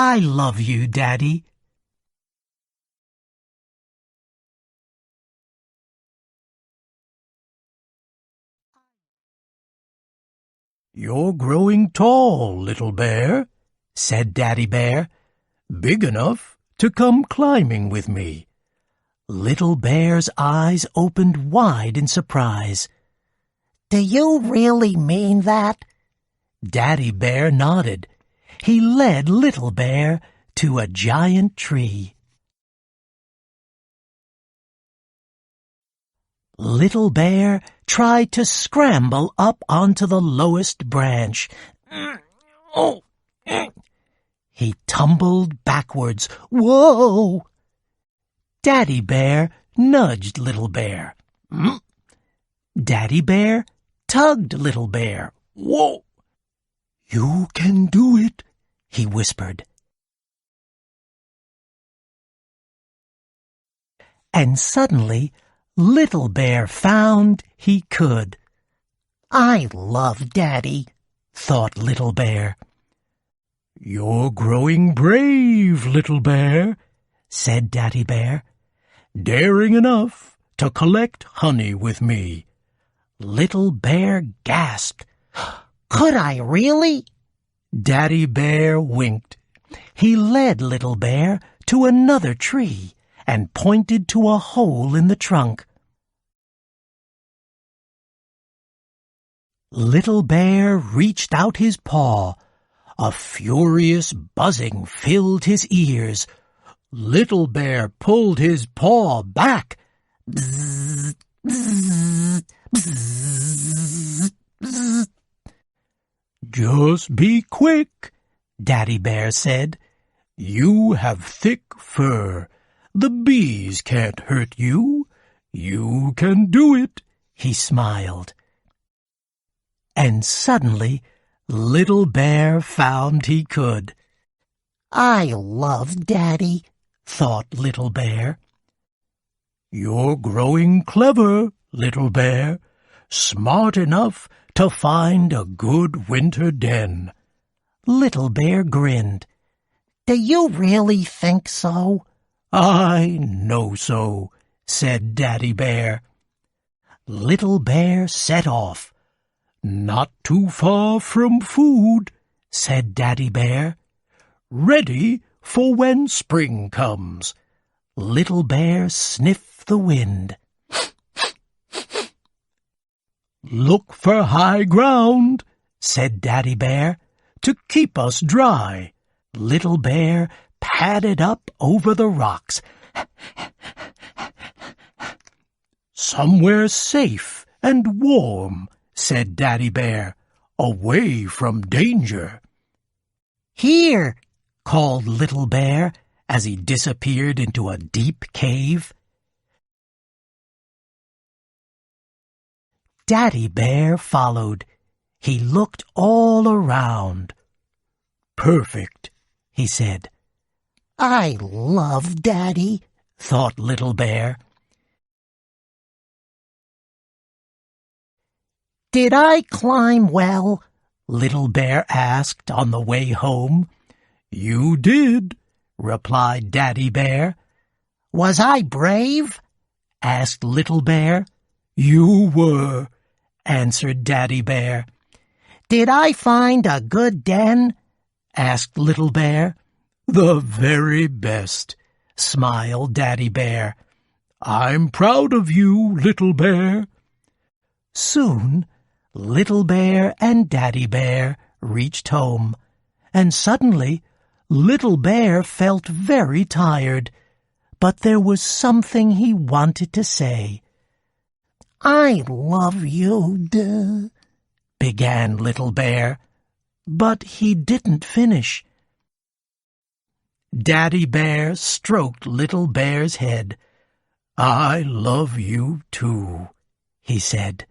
I love you, Daddy. You're growing tall, little bear, said Daddy Bear, big enough to come climbing with me. Little Bear's eyes opened wide in surprise. Do you really mean that? Daddy Bear nodded. He led Little Bear to a giant tree. Little Bear tried to scramble up onto the lowest branch. He tumbled backwards. Whoa! Daddy Bear nudged Little Bear. Daddy Bear tugged Little Bear. Whoa! You can do it, he whispered. And suddenly, Little Bear found he could. I love Daddy, thought Little Bear. You're growing brave, Little Bear, said Daddy Bear. Daring enough to collect honey with me. Little Bear gasped. Could I really? Daddy Bear winked. He led Little Bear to another tree and pointed to a hole in the trunk. Little Bear reached out his paw. A furious buzzing filled his ears. Little Bear pulled his paw back. Bzz, bzz, bzz, bzz. Just be quick, Daddy Bear said. You have thick fur. The bees can't hurt you. You can do it, he smiled. And suddenly, Little Bear found he could. I love Daddy, thought Little Bear. You're growing clever, Little Bear, smart enough to find a good winter den. Little Bear grinned. Do you really think so? I know so, said Daddy Bear. Little Bear set off. Not too far from food, said Daddy Bear. Ready for when spring comes. Little Bear sniffed the wind. Look for high ground, said Daddy Bear, to keep us dry. Little Bear padded up over the rocks. Somewhere safe and warm, said Daddy Bear, away from danger. Here, called Little Bear as he disappeared into a deep cave. Daddy Bear followed. He looked all around. Perfect, he said. I love Daddy, thought Little Bear. Did I climb well? Little Bear asked on the way home. You did, replied Daddy Bear. Was I brave? Asked Little Bear. You were, answered Daddy Bear. Did I find a good den? Asked Little Bear. The very best, smiled Daddy Bear. I'm proud of you, Little Bear. Soon, Little Bear and Daddy Bear reached home, and suddenly Little Bear felt very tired, but there was something he wanted to say. I love you, began Little Bear, but he didn't finish. Daddy Bear stroked Little Bear's head. I love you too, he said.